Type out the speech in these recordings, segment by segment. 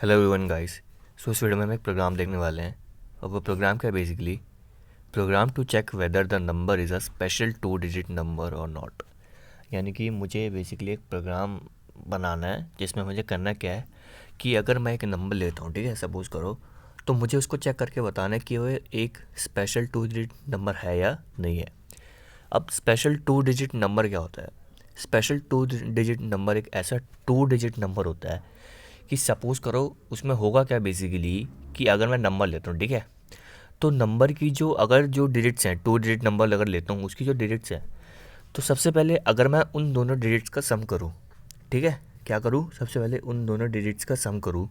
Hello everyone guys. सो इस video में हम एक प्रोग्राम देखने वाले हैं और वो प्रोग्राम क्या है basically program to check whether the number is a special 2 digit number और नॉट। यानी कि मुझे बेसिकली एक प्रोग्राम बनाना है जिसमें मुझे करना क्या है कि अगर मैं एक नंबर लेता हूँ, ठीक है, सपोज़ करो, तो मुझे उसको चेक करके बताना है कि वो एक स्पेशल 2 डिजिट नंबर है या नहीं है। अब स्पेशल 2 डिजिट नंबर क्या होता है? स्पेशल 2 डिजिट नंबर एक ऐसा 2 डिजिट नंबर होता है कि सपोज़ करो उसमें होगा क्या बेसिकली कि अगर मैं नंबर लेता हूँ, ठीक है, तो नंबर की जो डिजिट्स हैं, 2 डिजिट नंबर अगर लेता हूँ उसकी जो डिजिट्स हैं, तो सबसे पहले अगर मैं उन दोनों डिजिट्स का सम करूँ, ठीक है, क्या करूँ, सबसे पहले उन दोनों डिजिट्स का सम करूँ,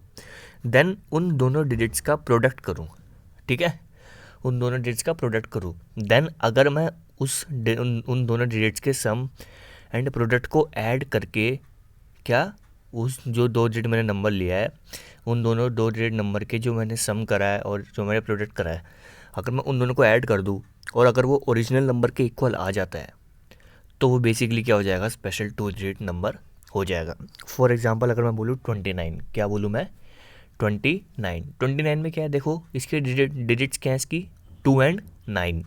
देन उन दोनों डिजिट्स का प्रोडक्ट करूँ, ठीक है, उन दोनों डिजिट्स का प्रोडक्ट करूँ, देन अगर मैं उन दोनों डिजिट्स के सम एंड प्रोडक्ट को ऐड करके क्या उस जो 2 डिजिट मैंने नंबर लिया है उन दोनों 2 डिजिट नंबर के जो मैंने सम करा है और जो मैंने प्रोडक्ट करा है, अगर मैं उन दोनों को ऐड कर दूँ और अगर वो ओरिजिनल नंबर के इक्वल आ जाता है तो वो बेसिकली क्या हो जाएगा, स्पेशल 2 डिजिट नंबर हो जाएगा। फॉर एग्जांपल अगर मैं बोलूँ 29, क्या बोलूँ मैं, 29 में क्या है, देखो इसके डिजिट्स क्या है इसकी, 2 और 9।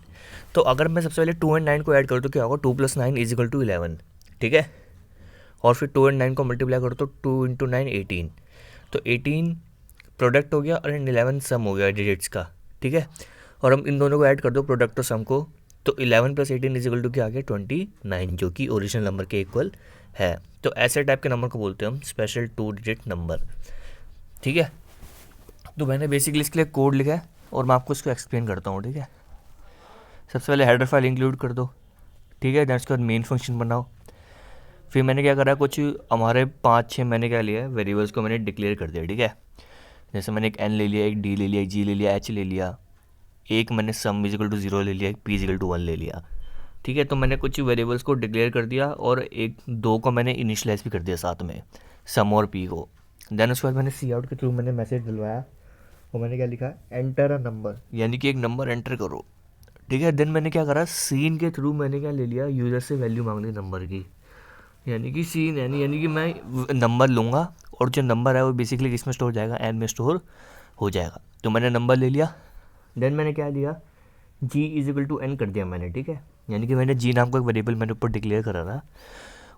तो अगर मैं सबसे पहले 2 और 9 को ऐड करूँ तो क्या होगा, 2 + 9 = 11, ठीक है, और फिर 2 और 9 को मल्टीप्लाई करो तो 2 × 9 18, तो 18 प्रोडक्ट हो गया और 11 सम हो गया डिजिट्स का, ठीक है, और हम इन दोनों को ऐड कर दो प्रोडक्ट और सम को, तो 11 + 18 = क्या आ गया, 29, जो कि ओरिजिनल नंबर के इक्वल है। तो ऐसे टाइप के नंबर को बोलते हैं हम स्पेशल 2 डिजिट नंबर, ठीक है। तो मैंने बेसिकली इसके लिए कोड लिखा है और मैं आपको इसको एक्सप्लेन करता हूँ, ठीक है। सबसे पहले हेडर फाइल इंक्लूड कर दो, ठीक है, देन उसके बाद मेन फंक्शन बनाओ। फिर मैंने क्या करा, कुछ हमारे 5-6 मैंने क्या लिया है वेरिएबल्स को मैंने डिक्लेयर कर दिया, ठीक है। जैसे मैंने एक एन ले लिया, एक डी ले लिया, एक जी ले लिया, एच ले लिया, एक मैंने सम = 0 ले लिया, एक पी = 1 ले लिया, ठीक है। तो मैंने कुछ वेरिएबल्स को डिक्लेयर कर दिया और एक दो को मैंने इनिशलाइज भी कर दिया साथ में, सम और पी को। देन उसके बाद मैंने सी आउट के थ्रू मैंने मैसेज डलवाया और मैंने क्या लिखा, एंटर अ नंबर, यानी कि एक नंबर एंटर करो, ठीक है। देन मैंने क्या करा, सीन के थ्रू मैंने क्या ले लिया, यूज़र से वैल्यू मांग ली नंबर की, यानी कि सीन यानी कि मैं नंबर लूँगा और जो नंबर है वो बेसिकली किस में स्टोर हो जाएगा, एन में स्टोर हो जाएगा। तो मैंने नंबर ले लिया, देन मैंने क्या दिया, g = n कर दिया मैंने, ठीक है, यानी कि मैंने g नाम का एक वेरिएबल मैंने ऊपर डिक्लेयर करा था,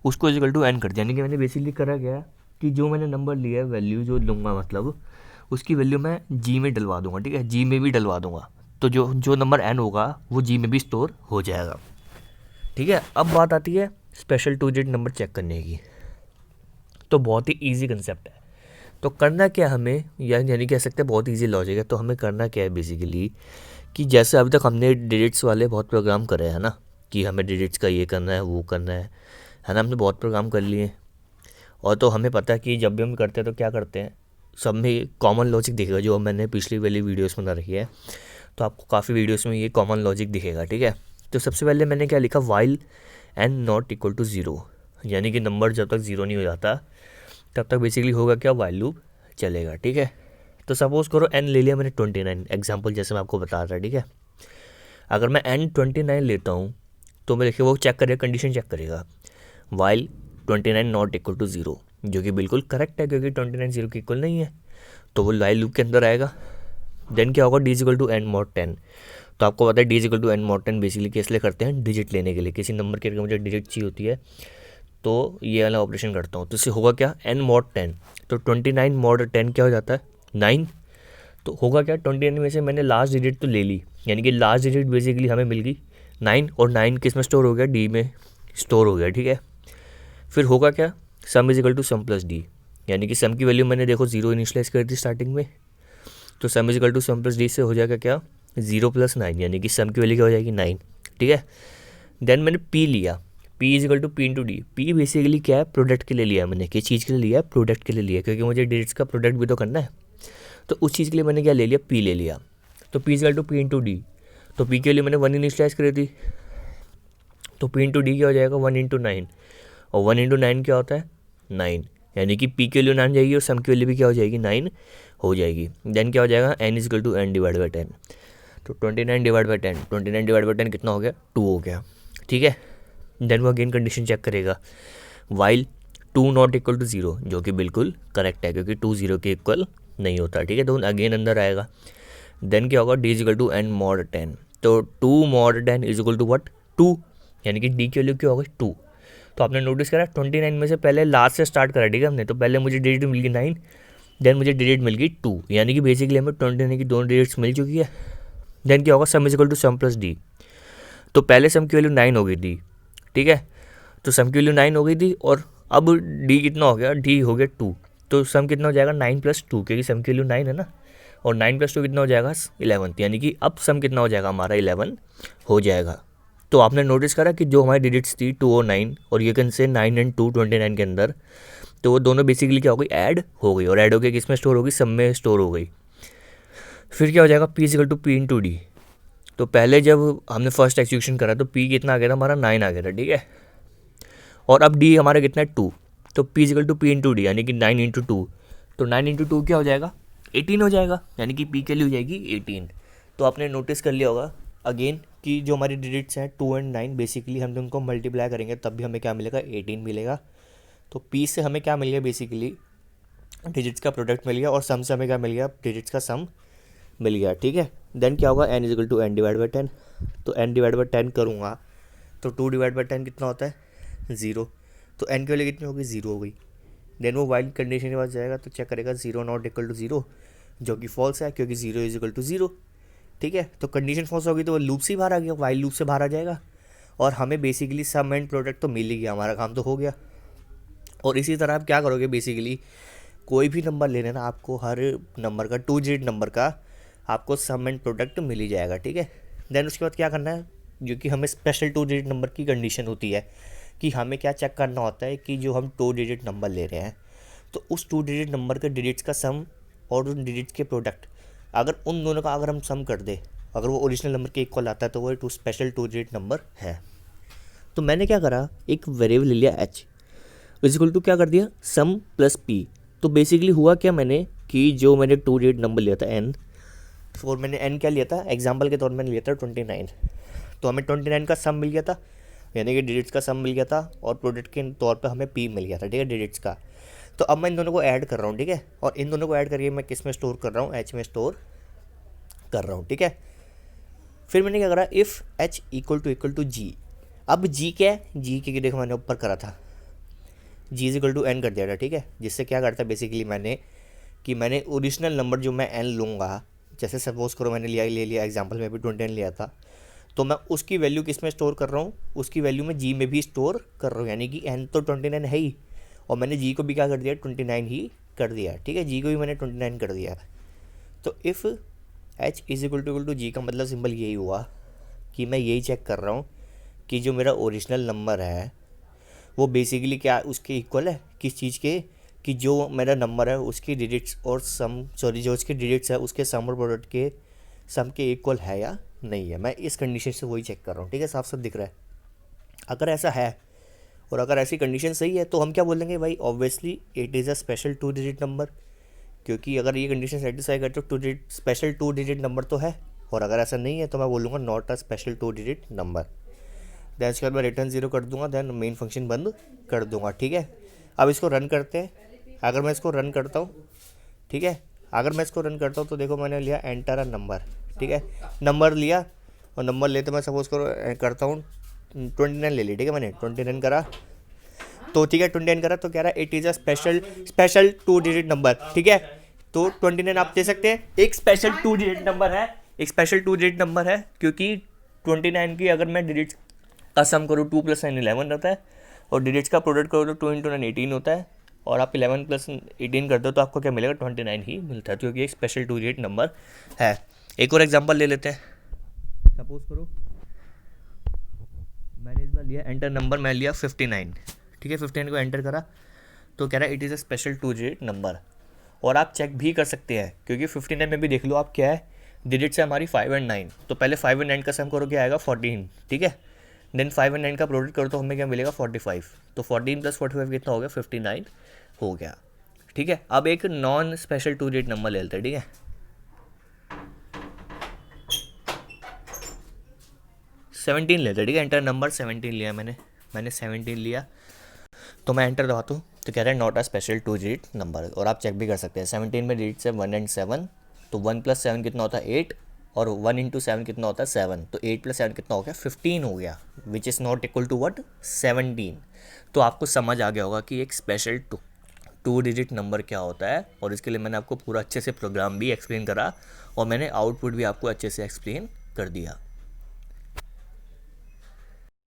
उसको = n कर दिया, यानी कि मैंने बेसिकली करा क्या कि जो मैंने नंबर लिया है वैल्यू जो लूँगा, मतलब उसकी वैल्यू मैं g में डलवा दूँगा, ठीक है, g में भी डलवा दूँगा, तो जो जो नंबर n होगा वो g में भी स्टोर हो जाएगा, ठीक है। अब बात आती है स्पेशल 2 डिजिट नंबर चेक करने की। तो बहुत ही इजी कंसेप्ट है। तो करना क्या हमें, यानी कह सकते हैं बहुत इजी लॉजिक है। तो हमें करना क्या है बेसिकली कि जैसे अभी तक हमने डिजिट्स वाले बहुत प्रोग्राम करे हैं ना, कि हमें डिजिट्स का ये करना है वो करना है ना, हमने बहुत प्रोग्राम कर लिए। और तो हमें पता है कि जब भी हम करते हैं तो क्या करते हैं, सब में कॉमन लॉजिक दिखेगा, जो मैंने पिछली वाली वीडियोस में बना रखी है, तो आपको काफ़ी वीडियोस में ये कॉमन लॉजिक दिखेगा, ठीक है। तो सबसे पहले मैंने क्या लिखा, while N not equal to zero, यानी कि नंबर जब तक ज़ीरो नहीं हो जाता तब तक बेसिकली होगा क्या, वाइल लूप चलेगा, ठीक है। तो सपोज़ करो एन ले लिया मैंने 29, एग्जाम्पल जैसे मैं आपको बता रहा, ठीक है। अगर मैं एन 29 लेता हूँ तो मैं देखिए वो चेक करेगा, कंडीशन चेक करेगा, while 29 not equal to zero, जो कि बिल्कुल करेक्ट है क्योंकि 29 ज़ीरो के इक्वल नहीं है, तो वो वाइल लूप के अंदर आएगा। देन क्या होगा, D equal to N mod 10, तो आपको पता है D equal to N mod 10 basically किस लिए करते हैं, डिजिट लेने के लिए, किसी नंबर की अगर मुझे डिजिट चाहिए होती है तो ये वाला ऑपरेशन करता हूँ। तो इससे होगा क्या, एन मॉड 10, तो 29 मॉड 10 क्या हो जाता है, 9। तो होगा क्या, 29 में से मैंने लास्ट डिजिट तो ले ली, यानी कि लास्ट डिजिट बेसिकली हमें मिल गई 9, और 9 किस में स्टोर हो गया, डी में स्टोर हो गया, ठीक है। फिर होगा क्या, sum is equal to sum plus D, यानी कि सम की वैल्यू मैंने देखो 0 इनिशलाइज कर दी स्टार्टिंग में, तो sum is equal to sum plus D से हो जाएगा क्या, 0 + 9, यानी कि सम की वैल्यू क्या हो जाएगी, 9, ठीक है। देन मैंने पी लिया, P is equal to P into D, P basically क्या है, प्रोडक्ट के लिए लिया है मैंने, किस चीज़ के लिए लिया है, प्रोडक्ट के लिए लिया है, क्योंकि मुझे डिजिट्स का प्रोडक्ट भी तो करना है, तो उस चीज़ के लिए मैंने क्या ले लिया, पी ले लिया। तो P is equal to P into D, तो पी के लिए मैंने 1 इनिशलाइज करी थी, तो पी इंटू डी क्या हो जाएगा, 1 × 9, और 1 × 9 क्या होता है, 9, यानी कि पी के लिए 9 जाएगी और सम की वैल्यू भी क्या हो जाएगी, 9 हो जाएगी। देन क्या हो जाएगा, N is equal to N divide by 10, तो 29 डिवाइड बाई 10, 29 डिवाइड बाई 10 कितना हो गया, 2 हो गया, ठीक है। देन वो अगेन कंडीशन चेक करेगा, while 2 not equal to zero, जो कि बिल्कुल करेक्ट है क्योंकि 2 0 के इक्वल नहीं होता, ठीक है, तो अगेन अंदर आएगा। देन क्या होगा, D is equal to N mod 10, तो 2 mod 10 is equal to what 2, यानी कि डी की वैल्यू क्या होगी 2। तो आपने नोटिस करा 29 में से पहले लास्ट से स्टार्ट करा, ठीक है हमने, तो पहले मुझे डिजिट मिल गई 9, देन मुझे डिजिट मिल गई 2, यानी कि बेसिकली हमें 29 की दोनों डिजिट्स मिल चुकी है। देन क्या होगा, sum is equal to sum plus D, तो पहले सम की वैल्यू 9 हो गई थी, ठीक है, तो सम की वैल्यू 9 हो गई थी, और अब डी कितना हो गया, डी हो गया 2, तो सम कितना हो जाएगा 9 प्लस 2, क्योंकि सम की वैल्यू 9 है ना, और 9 प्लस 2 कितना हो जाएगा 11, यानी कि अब सम कितना हो जाएगा हमारा 11 हो जाएगा। तो आपने नोटिस करा कि जो हमारी डिजिट्स थी 2 और 9, और ये कैन से 9 एंड 2 29 के अंदर, तो वो दोनों बेसिकली क्या हो गई, ऐड हो गई, और ऐड हो गई किस में स्टोर हो गई, सम में स्टोर हो गई। फिर क्या हो जाएगा, P is equal to P into D, तो पहले जब हमने फर्स्ट एक्सक्यूशन करा तो पी कितना आ गया था हमारा 9 आ गया था, ठीक है, और अब डी हमारा कितना है 2, तो P is equal to P into D, यानी कि 9 इंटू 2, तो 9 इंटू 2 क्या हो जाएगा 18 हो जाएगा, यानी कि पी के लिए हो जाएगी 18। तो आपने नोटिस कर लिया होगा अगेन कि जो हमारी डिजिट्स हैं 2 एंड 9, बेसिकली हम उनको मल्टीप्लाई करेंगे तब भी हमें क्या मिलेगा 18 मिलेगा। तो पी से हमें क्या मिल गया, बेसिकली डिजिट्स का प्रोडक्ट मिल गया, और सम से हमें क्या मिल गया, डिजिट्स का सम मिल गया, ठीक है। देन क्या होगा, N is equal to N divide by 10, तो एन डिवाइड बाई 10 करूँगा तो 2 डिवाइड बाई 10 कितना होता है 0, तो एन की वैल्यू कितनी होगी 0 हो गई। देन वो वाइल कंडीशन के पास जाएगा तो चेक करेगा 0 नॉट इक्वल टू 0, जो कि फॉल्स है क्योंकि 0 इज इक्वल टू 0, ठीक है। तो कंडीशन फॉल्स होगी तो वो लूप से बाहर आ गया, वाइल लूप से बाहर आ जाएगा, और हमें बेसिकली सम एंड प्रोडक्ट तो मिल ही गया, हमारा काम तो हो गया। और इसी तरह आप क्या करोगे, बेसिकली कोई भी नंबर ले लेना, आपको हर नंबर का 2 डिजिट नंबर का आपको सम एंड प्रोडक्ट मिल ही जाएगा, ठीक है। देन उसके बाद क्या करना है, जो कि हमें स्पेशल 2 डिजिट नंबर की कंडीशन होती है कि हमें क्या चेक करना होता है कि जो हम 2 डिजिट नंबर ले रहे हैं तो उस 2 डिजिट नंबर के डिजिट्स का सम और उन डिजिट्स के प्रोडक्ट, अगर उन दोनों का अगर हम सम कर दे, अगर वो ओरिजिनल नंबर के इक्वल आता है तो वो टू स्पेशल 2 डिजिट नंबर है। तो मैंने क्या करा, एक वेरिएबल ले लिया h इज इक्वल टू क्या कर दिया सम प्लस p। तो बेसिकली हुआ क्या मैंने कि जो मैंने 2 डिजिट नंबर लिया था n, और मैंने n क्या लिया था, एग्जाम्पल के तौर पर मैंने लिया था 29, तो हमें 29 का सम मिल गया था, यानी कि डिजिट्स का सम मिल गया था, और प्रोडक्ट के तौर पे हमें p मिल गया था, ठीक है, डिजिट्स का। तो अब मैं इन दोनों को ऐड कर रहा हूँ, ठीक है, और इन दोनों को ऐड करके मैं किस में स्टोर कर रहा हूँ, h में स्टोर कर रहा हूँ, ठीक है। फिर मैंने क्या करा, if h equal to g, अब g क्या है, g के देखो मैंने ऊपर करा था g is equal to n कर दिया था, ठीक है, जिससे क्या करता है बेसिकली मैंने ओरिजिनल नंबर जो मैं n लूँगा, जैसे सपोज करो मैंने ले लिया एग्जाम्पल में भी 29 लिया था, तो मैं उसकी वैल्यू किस में स्टोर कर रहा हूँ, उसकी वैल्यू में जी में भी स्टोर कर रहा हूँ, यानी कि n तो 29 है ही, और मैंने जी को भी क्या कर दिया 29 ही कर दिया, ठीक है, जी को भी मैंने 29 कर दिया। तो if h is equal to G का मतलब सिंपल यही हुआ कि मैं यही चेक कर रहा हूँ कि जो मेरा ओरिजिनल नंबर है वो बेसिकली क्या उसके इक्वल है, किस चीज़ के, कि जो मेरा नंबर है उसकी डिजिट्स और जो उसके डिजिट्स है उसके सम और प्रोडक्ट के सम के इक्वल है या नहीं है। मैं इस कंडीशन से वही चेक कर रहा हूँ, ठीक है, साफ साफ दिख रहा है। अगर ऐसा है और अगर ऐसी कंडीशन सही है तो हम क्या बोलेंगे भाई, obviously it is a special 2 digit number, क्योंकि अगर ये कंडीशन सेटिस्फाई करते तो स्पेशल 2 डिजिट नंबर तो है, और अगर ऐसा नहीं है तो मैं बोलूँगा not a special 2 digit number. Then इसके बाद मैं रिटर्न 0 कर दूंगा, देन मेन फंक्शन बंद कर दूंगा, ठीक है। अब इसको रन करते हैं, अगर मैं इसको रन करता हूँ, ठीक है, अगर मैं इसको रन करता हूँ तो देखो मैंने लिया एंटर अ नंबर, ठीक है, नंबर लिया, और नंबर लेते मैं सपोज करो करता हूँ 29 ले ली, ठीक है, मैंने 29 करा, तो ठीक है 29 करा तो कह रहा है it is a special 2 digit number, ठीक है। तो 29 आप दे सकते हैं एक स्पेशल 2 डिजिट नंबर है, एक स्पेशल 2 डिजिट नंबर है, क्योंकि 29 की अगर मैं डिजिट्स का सम करूँ 2 + 9 11 रहता है, और डिजिट्स का प्रोडक्ट करो तो 2 × 9 18 होता है, और आप 11 + 18 करते हो तो आपको क्या मिलेगा 29 ही मिलता है, क्योंकि एक स्पेशल 2 डिजिट नंबर है। एक और एग्जांपल ले लेते हैं, सपोज करो मैंने इस बार लिया एंटर नंबर, मैं लिया 59, ठीक है, 59 को एंटर करा तो कह रहा है it is a special 2 digit number. और आप चेक भी कर सकते हैं क्योंकि 59 में भी देख लो आप क्या है, डिजिट्स है हमारी 5 और 9, तो पहले 5 और 9 का सम करो क्या आएगा 14, ठीक है, देन 5 और 9 का प्रोडक्ट करो तो हमें क्या मिलेगा 45, तो 14 + 45 कितना हो गया 59 हो गया, ठीक है। अब एक नॉन स्पेशल 2 डिजिट नंबर ले लेते हैं, ठीक है, 17 लेते हैं, ठीक है, एंटर नंबर 17 लिया मैंने 17 लिया, तो मैं एंटर दबाता हूँ, तो कह रहे हैं not a special 2 digit number. और आप चेक भी कर सकते हैं 17 में डिजिट है 1 एंड 7, तो 1 + 7 कितना होता है 8, और 1 × 7 कितना होता है 7, तो 8 + 7 कितना हो गया 15 हो गया, which is not equal to what 17। तो आपको समझ आ गया होगा कि एक स्पेशल 2 डिजिट नंबर क्या होता है, और इसके लिए मैंने आपको पूरा अच्छे से प्रोग्राम भी एक्सप्लेन करा और मैंने आउटपुट भी आपको अच्छे से एक्सप्लेन कर दिया।